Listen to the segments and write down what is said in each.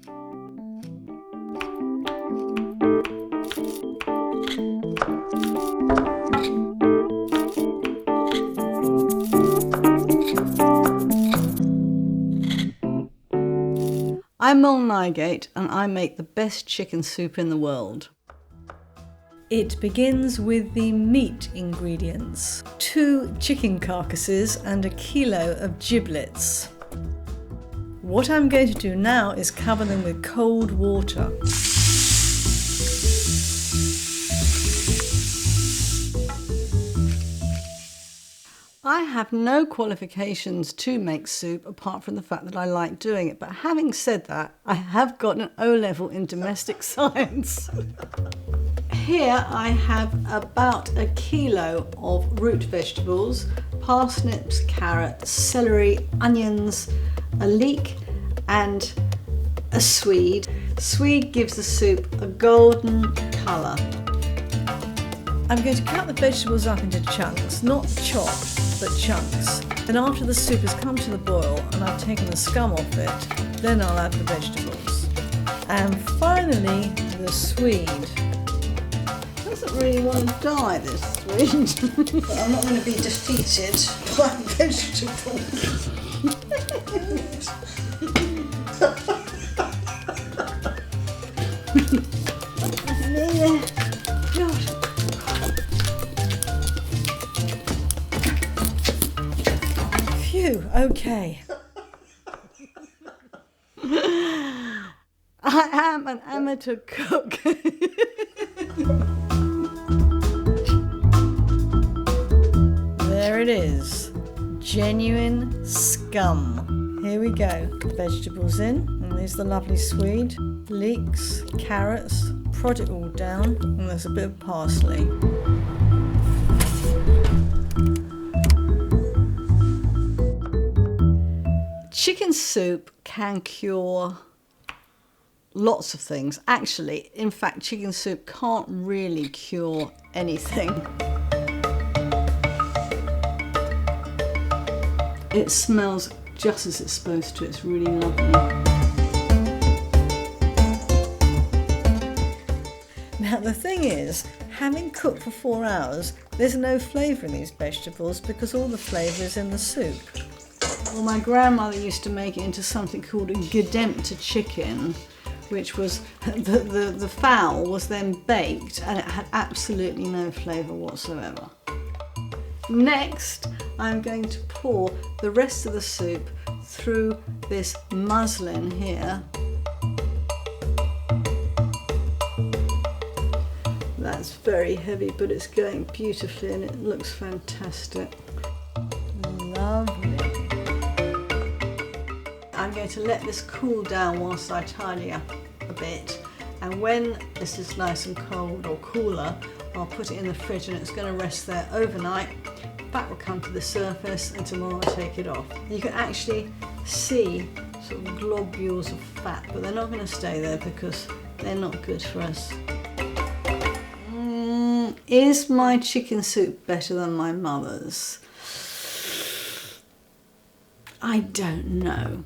I'm Merle Nygate and I make the best chicken soup in the world. It begins with the meat ingredients. 2 chicken carcasses and 1 kilo of giblets. What I'm going to do now is cover them with cold water. I have no qualifications to make soup apart from the fact that I like doing it, but having said that, I have got an O-level in domestic science. Here I have about 1 kilo of root vegetables, parsnips, carrots, celery, onions, a leek and a swede. Swede gives the soup a golden colour. I'm going to cut the vegetables up into chunks, not chopped, but chunks. Then after the soup has come to the boil and I've taken the scum off it, then I'll add the vegetables. And finally, the swede. Doesn't really want to die, this swede. But I'm not going to be defeated by vegetables. Phew, okay. I am an amateur cook. There it is. Genuine scum. Here we go. Vegetables in, and there's the lovely swede. Leeks, carrots, prod it all down, and there's a bit of parsley. Chicken soup can cure lots of things. Actually, in fact, chicken soup can't really cure anything. It smells just as it's supposed to. It's really lovely. Now the thing is, having cooked for 4 hours, there's no flavour in these vegetables because all the flavour is in the soup. Well, my grandmother used to make it into something called a gedempter chicken, which was the fowl was then baked and it had absolutely no flavour whatsoever. Next, I'm going to pour the rest of the soup through this muslin here. That's very heavy, but it's going beautifully and it looks fantastic. Lovely. I'm going to let this cool down whilst I tidy up a bit, and when this is nice and cold or cooler, I'll put it in the fridge and it's going to rest there overnight. Fat will come to the surface and tomorrow I'll take it off. You can actually see sort of globules of fat, but they're not going to stay there because they're not good for us. Is my chicken soup better than my mother's? I don't know.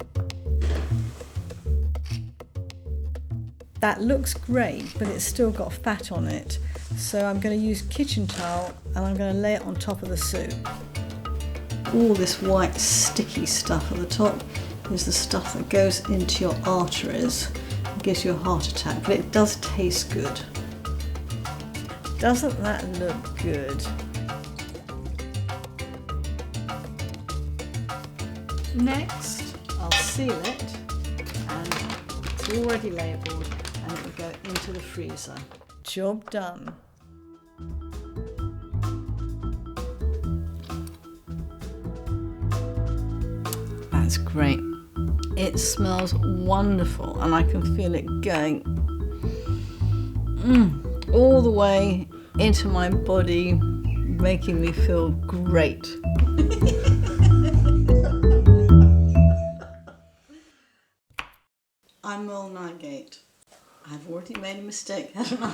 That looks great, but it's still got fat on it. So I'm going to use kitchen towel and I'm going to lay it on top of the soup. All this white sticky stuff at the top is the stuff that goes into your arteries and gives you a heart attack, but it does taste good. Doesn't that look good? Next, I'll seal it, and it's already labelled, and it will go into the freezer. Job done. That's great. It smells wonderful, and I can feel it going all the way into my body, making me feel great. I'm Merle Nygate. I've already made a mistake, haven't I?